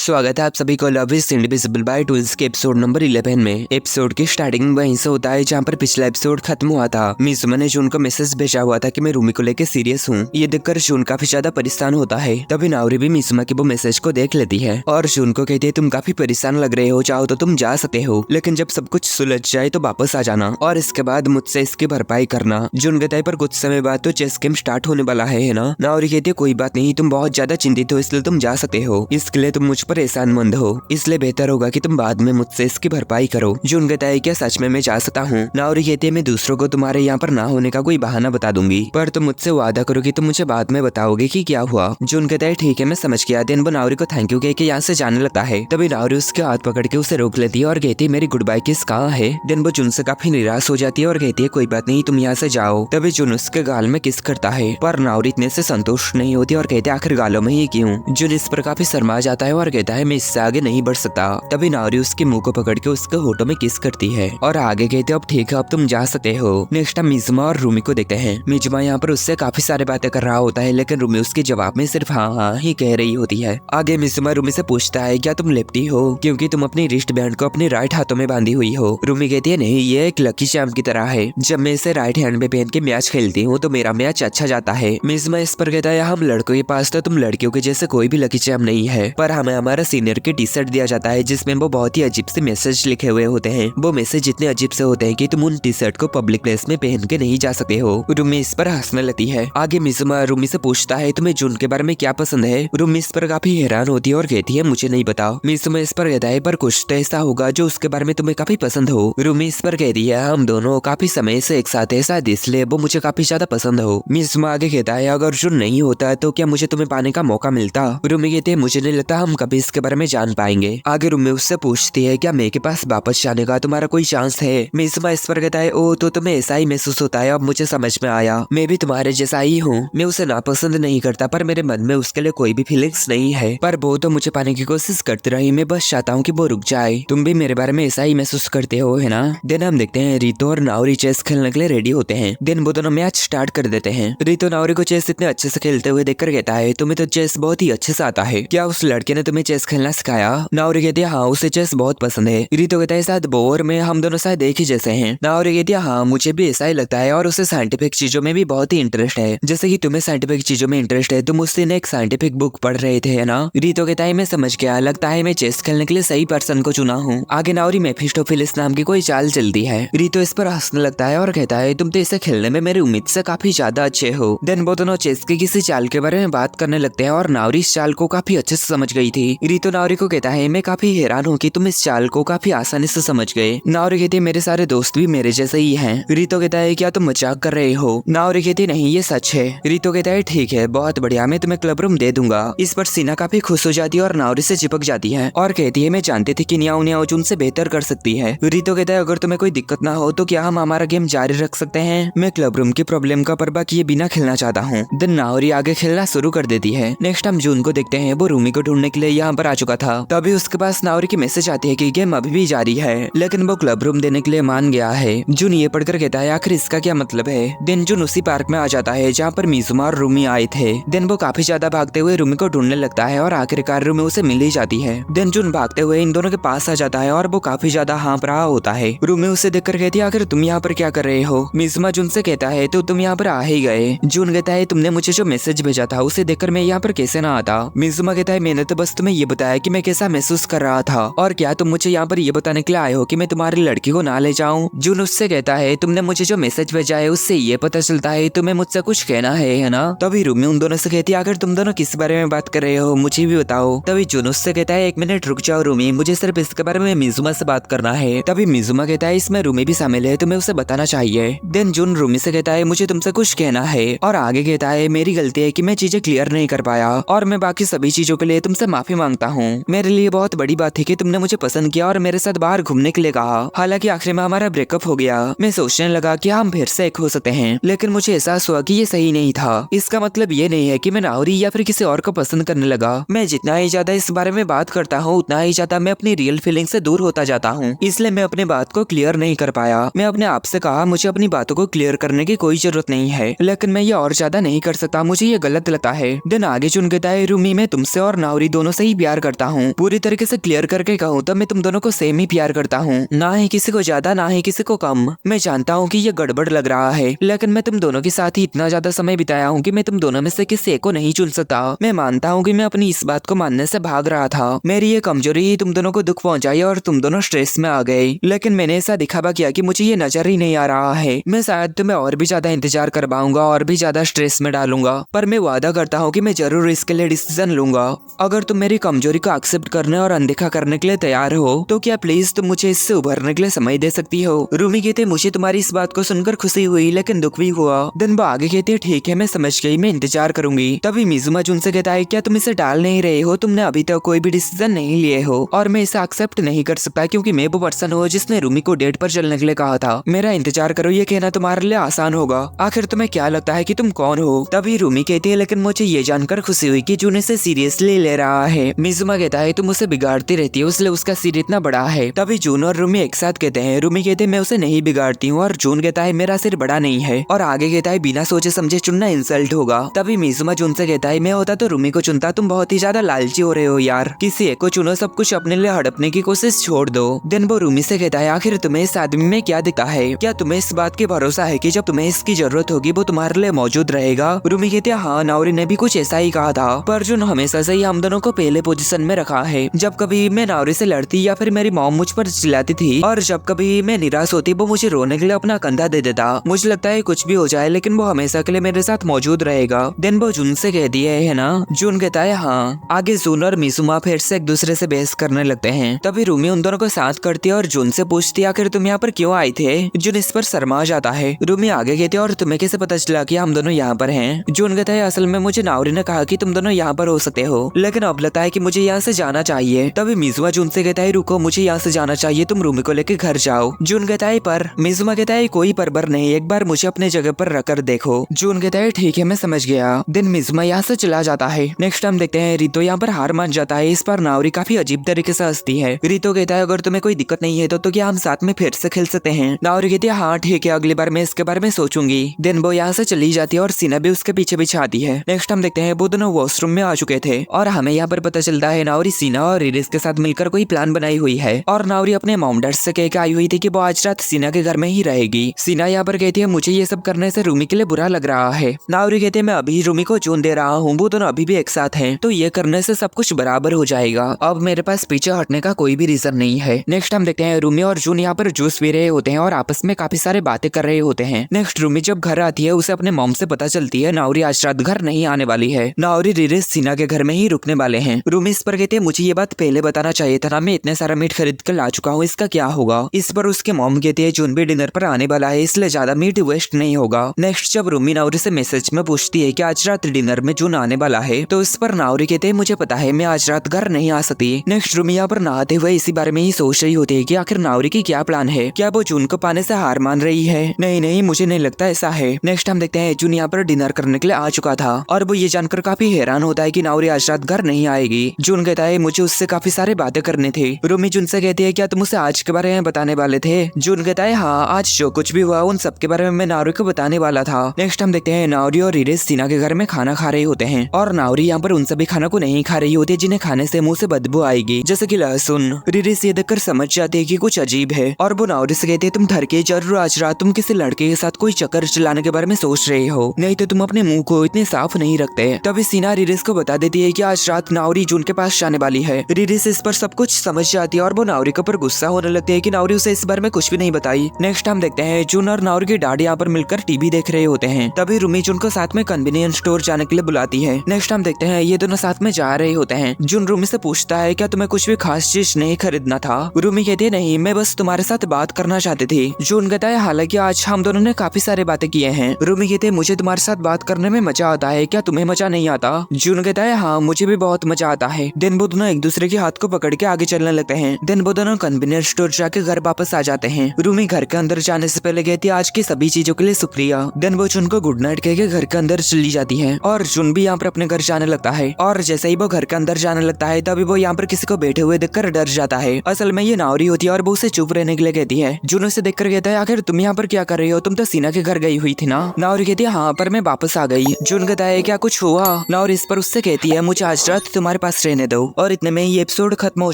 स्वागत है आप सभी को love is indivisible by twins के एपिसोड नंबर 11 में। एपिसोड की स्टार्टिंग वहीं से होता है जहाँ पर पिछला एपिसोड खत्म हुआ था। मिजुमा ने जून को मैसेज भेजा हुआ था कि मैं रूमी को लेकर सीरियस हूँ। ये देखकर जून काफी ज्यादा परेशान होता है। तभी नाओरी भी मिजुमा के वो मैसेज को देख लेती है और जून को कहती है तुम काफी परेशान लग रहे हो, चाहो तो तुम जा सकते हो, लेकिन जब सब कुछ सुलझ जाए तो वापस आ जाना और इसके बाद मुझसे इसकी भरपाई करना। जून कहता है पर कुछ समय बाद तो चेस गेम स्टार्ट होने वाला है ना। नाओरी कहती है कोई बात नहीं, तुम बहुत ज्यादा चिंतित हो इसलिए तुम जा सकते हो, इसके लिए तुम मुझ पर एहसानमंद हो, इसलिए बेहतर होगा कि तुम बाद में मुझसे इसकी भरपाई करो। जून कहता है क्या सच में मैं जा सकता हूँ। नाओरी कहती है मैं दूसरों को तुम्हारे यहाँ पर ना होने का कोई बहाना बता दूंगी, पर तुम मुझसे वादा करो कि तुम मुझे बाद में बताओगे कि क्या हुआ। जून कहता है ठीक है मैं समझ गया। देन वो नाओरी को थैंक यू कह के यहाँ से जाने लगता है। तभी नाओरी उसके हाथ पकड़ के उसे रोक लेती है और कहती है मेरी गुड बाय किस कहाँ है। देन वो जून से काफी निराश हो जाती है और कहती है कोई बात नहीं तुम यहाँ से जाओ। तभी जून उसके गाल में किस करता है, पर नाओरी इतने से संतुष्ट नहीं होती और कहते आखिर गालों में ही क्यों। जून इस पर काफी शर्मा जाता है और कहता है मैं इससे आगे नहीं बढ़ सकता। तभी नाओरी उसके मुंह को पकड़ के उसके होठों में किस करती है और आगे कहते अब ठीक है अब तुम जा सकते हो। नेक्स्ट हम मिजुमा और रूमी को देखते हैं। मिजुमा यहाँ पर उससे काफी सारी बातें कर रहा होता है, लेकिन रूमी उसके जवाब में सिर्फ हाँ हाँ ही कह रही होती है। आगे मिजुमा रूमी से पूछता है क्या तुम लेफ्टी हो, क्योंकि तुम अपनी रिस्ट बैंड को अपने राइट हाथों में बांधी हुई हो। रूमी कहती है नहीं ये एक लकी चार्म की तरह है, जब मैं इसे राइट हैंड में पहन के मैच खेलती हूँ तो मेरा मैच अच्छा जाता है। मिजुमा इस पर कहता है हम लड़कों के पास तो तुम लड़कियों के जैसे कोई भी लकी चार्म नहीं है, पर हमें हमारा सीनियर के टी शर्ट दिया जाता है जिसमें वो बहुत ही अजीब से मैसेज लिखे हुए होते हैं। वो मैसेज इतने अजीब से होते हैं कि तुम उन टी शर्ट को पब्लिक प्लेस में पहन के नहीं जा सकते हो। रूमी इस पर हंसने लगती है। आगे मिजुमा रूमी से पूछता है तुम्हें जून के बारे में क्या पसंद है। रूमी इस पर काफी हैरान होती है और कहती है मुझे नहीं पता। मिजुमा इस पर कहता है पर कुछ तो ऐसा होगा जो उसके बारे में तुम्हें काफी पसंद हो। रूमी इस पर कहती है हम दोनों काफी समय से एक साथ है शायद इसलिए वो मुझे काफी ज्यादा पसंद हो। मिजुमा आगे कहता है अगर जून नहीं होता तो क्या मुझे तुम्हें पाने का मौका मिलता। रूमी कहती है मुझे नहीं लगता हम कभी इसके बारे में जान पाएंगे। आगे रूमी उससे पूछती है क्या मैं के पास वापस जाने का तुम्हारा कोई चांस है। मिजुमा इस पर कहता है ओ तो तुम्हें ऐसा ही महसूस होता है, अब मुझे समझ में आया, मैं भी तुम्हारे जैसा ही हूँ। मैं उसे नापसंद नहीं करता पर मेरे मन में उसके लिए कोई भी फीलिंग्स नहीं है, पर वो तो मुझे पाने की कोशिश करती रही, मैं बस चाहता हूँ कि वो रुक जाए। तुम भी मेरे बारे में ऐसा ही महसूस करते हो है ना। देन हम देखते हैं रितो और नाओरी चेस खेलने के लिए रेडी होते हैं। देन वो दोनों मैच स्टार्ट कर देते हैं। रितो नाओरी को चेस इतने अच्छे से खेलते हुए देखकर कहता है तुम्हें तो चेस बहुत ही अच्छे से आता है, क्या उस लड़के ने तुम्हें चेस खेलना सिखाया। नाओरी कहती है हाँ उसे चेस बहुत पसंद है। रितो कहता है शायद बोर में हम दोनों शायद एक ही जैसे हैं। नाओरी कहती है हाँ मुझे भी ऐसा ही लगता है और उसे साइंटिफिक चीजों में भी बहुत ही इंटरेस्ट है, जैसे कि तुम्हें साइंटिफिक चीजों में इंटरेस्ट है, तुम उस दिन एक साइंटिफिक बुक पढ़ रहे थे है ना। रितो कहता है मैं समझ गया, लगता है मैं चेस खेलने के लिए सही पर्सन को चुना हूँ। आगे नाओरी मेफिस्टोफेलिस नाम की कोई चाल चलती है। रितो इस पर हंसने लगता है और कहता है तुम तो इसे खेलने में मेरी उम्मीद से काफी ज्यादा अच्छे हो। देन वो दोनों चेस की किसी चाल के बारे में बात करने लगते हैं और नाओरी इस चाल को काफी अच्छे से समझ गई थी। रितो नाओरी को कहता है मैं काफी हैरान हूँ कि तुम इस चाल को काफी आसानी से समझ गए। नाओरी कहती है मेरे सारे दोस्त भी मेरे जैसे ही हैं। रितो कहता है क्या तुम मजाक कर रहे हो। नाओरी कहती नहीं ये सच है। रितो कहता है ठीक है बहुत बढ़िया, मैं तुम्हें क्लब रूम दे दूंगा। इस पर सीना काफी खुश हो जाती है और नाओरी से चिपक जाती है और कहती है मैं जानती थी कि न्याओ न्याओ जून से बेहतर कर सकती है। रितो कहता है अगर तुम्हें कोई दिक्कत ना हो तो क्या हम हमारा गेम जारी रख सकते हैं, मैं क्लब रूम की प्रॉब्लम का परवाह किए बिना खेलना चाहता हूँ। देन नाओरी आगे खेलना शुरू कर देती है। नेक्स्ट हम जून को देखते हैं, वो रूमी को ढूंढने के लिए यहाँ पर आ चुका था। तभी उसके पास नाओरी की मैसेज आती है कि गेम अभी भी जारी है, लेकिन वो क्लब रूम देने के लिए मान गया है। जून ये पढ़कर कहता है आखिर इसका क्या मतलब है। देन जून उसी पार्क में आ जाता है जहाँ पर मिजुमा और रूमी आए थे। देन वो काफी ज्यादा भागते हुए रूमी को ढूंढने लगता है और आखिरकार रूमी उसे मिल ही जाती है। देन जून भागते हुए इन दोनों के पास आ जाता है और वो काफी ज्यादा हाँफ रहा होता है। रूमी उसे देखकर कहती है आखिर तुम यहाँ पर क्या कर रहे हो। मिजुमा जून से कहता है तो तुम यहाँ पर आ ही गए। जून कहता है तुमने मुझे जो मैसेज भेजा था उसे देखकर मैं यहाँ पर कैसे ना आता। मिजुमा कहता है मैंने तो बस तुम्हें ये बताया कि मैं कैसा महसूस कर रहा था, और क्या तुम मुझे यहाँ पर ये बताने के लिए आए हो कि मैं तुम्हारी लड़की को ना ले जाऊँ। जून उससे कहता है तुमने मुझे जो मैसेज भेजा है उससे ये पता चलता है तुम्हें मुझसे कुछ कहना है ना। तभी रूमी उन दोनों से कहती है अगर तुम दोनों किस बारे में बात कर रहे हो मुझे भी बताओ। तभी जून उससे कहता है एक मिनट रुक जाओ रूमी, मुझे सिर्फ इसके बारे में मिजुमा से बात करना है। तभी मिजुमा कहता है इसमें रूमी भी शामिल है, तुम्हें उसे बताना चाहिए। देन जून रूमी से कहता है मुझे तुमसे कुछ कहना है, और आगे कहता है मेरी गलती है कि मैं चीजें क्लियर नहीं कर पाया और मैं बाकी सभी चीजों के लिए तुमसे माफी मांगता हूँ। मेरे लिए बहुत बड़ी बात है कि तुमने मुझे पसंद किया और मेरे साथ बाहर घूमने के लिए कहा। हालांकि आखिर में हमारा ब्रेकअप हो गया, मैं सोचने लगा कि हम फिर से एक हो सकते हैं, लेकिन मुझे एहसास हुआ कि ये सही नहीं था। इसका मतलब ये नहीं है कि मैं नाओरी या फिर किसी और को पसंद करने लगा। मैं जितना ही ज्यादा इस बारे में बात करता हूँ उतना ही ज्यादा मैं अपनी रियल फीलिंग से दूर होता जाता हूँ, इसलिए मैं अपनी बात को क्लियर नहीं कर पाया। मैं अपने आप से कहा मुझे अपनी बातों को क्लियर करने की कोई जरूरत नहीं है, लेकिन मैं ये और ज्यादा नहीं कर सकता, मुझे ये गलत लगता है। दिन आगे चुन कहता है रूमी मैं तुमसे और नाओरी दोनों से ही ही प्यार करता हूँ। पूरी तरीके से क्लियर करके कहूँ तो मैं तुम दोनों को सेम ही प्यार करता हूँ, ना ही किसी को ज्यादा ना ही किसी को कम। मैं जानता हूँ कि ये गड़बड़ लग रहा है, लेकिन मैं तुम दोनों के साथ ही इतना ज्यादा समय बिताया हूँ कि मैं तुम दोनों में से किसी एक को नहीं चुन सकता। मैं मानता हूँ कि मैं अपनी इस बात को मानने से भाग रहा था। मेरी ये कमजोरी ही तुम दोनों को दुख पहुंचाई और तुम दोनों स्ट्रेस में आ गए, लेकिन मैंने ऐसा दिखावा किया कि मुझे ये नजर ही नहीं आ रहा है। मैं शायद तुम्हें और भी ज्यादा इंतजार करवाऊंगा और भी ज्यादा स्ट्रेस में डालूंगा, पर मैं वादा करता हूँ कि मैं जरूर इसके लिए डिसीजन लूंगा। अगर तुम मेरी कमजोरी को एक्सेप्ट करने और अनदेखा करने के लिए तैयार हो तो क्या प्लीज तुम मुझे इससे उभरने के लिए समय दे सकती हो। रूमी कहते मुझे तुम्हारी इस बात को सुनकर खुशी हुई लेकिन दुख भी हुआ। दिनबो आगे कहते ठीक है मैं समझ गई, मैं इंतजार करूंगी। तभी मिजुमा जुन से कहता है क्या तुम इसे टाल नहीं रहे हो, तुमने अभी तक कोई भी डिसीजन नहीं लिए हो और मैं इसे एक्सेप्ट नहीं कर सकता क्योंकि मैं वो पर्सन हूँ जिसने रूमी को डेट पर चलने के लिए कहा था। मेरा इंतजार करो ये कहना तुम्हारे लिए आसान होगा। आखिर तुम्हें क्या लगता है कि तुम कौन हो। तभी रूमी कहती है लेकिन मुझे ये जानकर खुशी हुई कि जून इसे सीरियसली ले रहा है। मिजुमा कहता है तुम उसे बिगाड़ती रहती है इसलिए उसका सिर इतना बड़ा है। तभी जून और रूमी एक साथ कहते हैं। रूमी कहते मैं उसे नहीं बिगाड़ती हूँ और जून कहता है मेरा सिर बड़ा नहीं है और आगे कहता है बिना सोचे समझे चुनना इंसल्ट होगा। तभी मिजुमा जून से कहता है मैं होता तो रूमी को चुनता, तुम बहुत ही ज्यादा लालची हो रहे हो यार, किसी एक को चुनो, सब कुछ अपने लिए हड़पने की कोशिश छोड़ दो। दिन वो रूमी से कहता है आखिर तुम्हें इस आदमी में क्या दिखा है, क्या तुम्हें इस बात की भरोसा है कि जब तुम्हें इसकी जरूरत होगी वो तुम्हारे लिए मौजूद रहेगा। रूमी कहती है हाँ नाओरी ने भी कुछ ऐसा ही कहा था, पर जुन हमेशा से ही हम दोनों को पहले पोजीशन में रखा है। जब कभी मैं नाओरी से लड़ती या फिर मेरी मॉम मुझ पर चिल्लाती थी और जब कभी मैं निराश होती वो मुझे रोने के लिए अपना कंधा दे देता। मुझे लगता है कुछ भी हो जाए लेकिन वो हमेशा के लिए मेरे साथ मौजूद रहेगा। दिन वो जून से कह दिया है ना। जून कहता है हाँ। आगे जून और मिजुमा फिर से एक दूसरे से बहस करने लगते हैं। तभी रूमी उन दोनों को साथ करती है और जून से पूछती है आखिर तुम यहाँ पर क्यों आए थे। जून इस पर शर्मा जाता है। रूमी आगे कहती है और तुम्हें कैसे पता चला कि हम दोनों यहाँ पर हैं। जून कहता है असल में मुझे नाओरी ने कहा कि तुम दोनों यहाँ पर हो सकते हो, लेकिन अब लगता है कि मुझे यहाँ से जाना चाहिए। तभी मिजुमा जून से कहता है रुको मुझे यहाँ से जाना चाहिए, तुम रूमी को लेकर घर जाओ। जून कहता है पर। मिजुमा कहता है कोई पर नहीं, एक बार मुझे अपने जगह पर रखकर देखो। जून कहता है ठीक है मैं समझ गया। दिन मिजुमा यहाँ से चला जाता है। नेक्स्ट टाइम देखते हैं रितो यहाँ पर हार मान जाता है। इस पर नाओरी काफी अजीब तरीके से हंसती है। रितो कहता है अगर तुम्हें कोई दिक्कत नहीं है तो क्या हम साथ में फिर से खेल सकते हैं। नाओरी कहती है हाँ ठीक है अगली बार मैं इसके बारे में सोचूंगी। दिन वो यहाँ से चली जाती है और सीना भी उसके पीछे पीछे आती है। नेक्स्ट हम देखते हैं वो दोनों वॉशरूम में आ चुके थे और हमें यहाँ पर पता चलता है नाओरी सीना और इरिस के साथ मिलकर कोई प्लान बनाई हुई है और नाओरी अपने मॉम डैड से कह के आई हुई थी कि वो आज रात सीना के घर में ही रहेगी। सीना यहाँ पर कहती है मुझे ये सब करने से रूमी के लिए बुरा लग रहा है। नाओरी कहती है मैं अभी रूमी को जून दे रहा हूँ, वो दोनों अभी भी एक साथ हैं, तो ये करने से सब कुछ बराबर हो जाएगा। अब मेरे पास पीछे हटने का कोई भी रीजन नहीं है। नेक्स्ट हम देखते हैं रूमी और जून यहाँ पर जूस पी रहे होते हैं और आपस में काफी सारे बातें कर रहे होते हैं। नेक्स्ट रूमी जब घर आती है उसे अपने मॉम से पता चलती है नाओरी आज रात घर नहीं आने वाली है। नाओरी रिरिस सीना के घर में ही रुकने वाले हैं। रूमी इस पर कहती है मुझे ये बात पहले बताना चाहिए था ना, मैं इतने सारा मीट खरीद कर ला चुका हूँ, इसका क्या होगा। इस पर उसके मॉम कहती है जून भी डिनर पर आने वाला है इसलिए ज्यादा मीट वेस्ट नहीं होगा। नेक्स्ट जब रूमी नाओरी से मैसेज में पूछती है कि आज रात डिनर में जून आने वाला है तो इस पर नाओरी कहते हैं मुझे पता है मैं आज रात घर नहीं आ सकती। नेक्स्ट रूमी यहाँ पर नहाते हुए इसी बारे में ही सोच रही होती है कि आखिर नाओरी की क्या प्लान है, क्या वो जून को पाने से हार मान रही है। नहीं मुझे नहीं लगता ऐसा है। नेक्स्ट हम देखते हैं जून यहाँ पर डिनर करने के लिए आ चुका था और वो ये जानकर काफी हैरान होता है कि नाओरी आज रात घर नहीं आएगी। जून कहता है मुझे उससे काफी सारे बातें करनी थी। रूमी जून से कहती है क्या तुम उसे आज के बारे में बताने वाले थे। जून कहता है हाँ आज जो कुछ भी हुआ उन सब के बारे में मैं नाओरी को बताने वाला था। नेक्स्ट हम देखते हैं नाओरी और इरिस सीना के घर में खाना खा रहे होते हैं और नाओरी यहाँ पर उन सभी खाना को नहीं खा रही होती है जिन्हें खाने से मुंह से बदबू आएगी, जैसे कि लहसुन। रिरिस ये देखकर समझ जाती है कि कुछ अजीब है और वो नाओरी से कहती है तुम थर के जरूर आज रात तुम किसी लड़के के साथ कोई चक्कर चलाने के बारे में सोच रहे हो, नहीं तो तुम अपने मुंह को इतने साफ नहीं रखते। तभी सीना रिरिस को बता देती है कि आज रात नाओरी जून के पास जाने वाली है। रिरिस इस पर सब कुछ समझ जाती है और वो नाओरी के ऊपर गुस्सा होने लगती है कि नाओरी उसे इस बारे में कुछ भी नहीं बताई। नेक्स्ट हम देखते हैं जून और नाओरी की डैडी यहाँ पर मिलकर टीवी देख रहे होते हैं। तभी रूमी जून को साथ में कन्वीनियंस स्टोर जाने के लिए बुलाती है। नेक्स्ट हम देखते हैं ये दोनों साथ में जा रहे होते हैं। जून रूमी से पूछता है क्या तुम्हें कुछ भी खास चीज नहीं खरीदना था। रूमी कहती है नहीं मैं बस तुम्हारे साथ बात करना चाहती थी। जून कहता है हालांकि आज हम दोनों ने काफी सारी बातें की हैं। रूमी कहते हैं मुझे तुम्हारे साथ बात करने में मजा आता है, क्या तुम्हें मजा नहीं आता। जून कहता है हाँ मुझे भी बहुत मजा आता है। दिन वो दोनों एक दूसरे के हाथ को पकड़ के आगे चलने लगते हैं। दिन वो दोनों कन्वीनियंस स्टोर जाके घर वापस आ जाते हैं। रूमी घर के अंदर जाने से पहले कहती है आज की सभी चीजों के लिए शुक्रिया। दिन वो जून को गुड नाइट कह के घर के अंदर चली जाती है और जून भी यहाँ पर अपने घर जाने लगता है और जैसे ही वो घर के अंदर जाने लगता है तभी वो यहाँ पर किसी को बैठे हुए देखकर डर जाता है। असल में ये नाओरी होती है और वो उसे चुप रहने के लिए कहती है। जून उसे देखकर कहता है आखिर तुम यहाँ पर क्या कर रही हो, तुम तो सीना के घर गई हुई थी ना। नाओरी कहती है हाँ पर मैं वापस आ गई। जून कहता है क्या कुछ हुआ। नाओरी इस पर उससे कहती है मुझे आज रात तुम्हारे पास रहने दो। और इतने में ये एपिसोड खत्म हो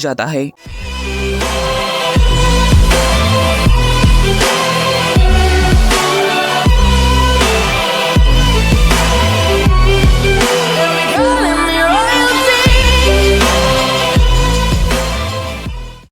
जाता है।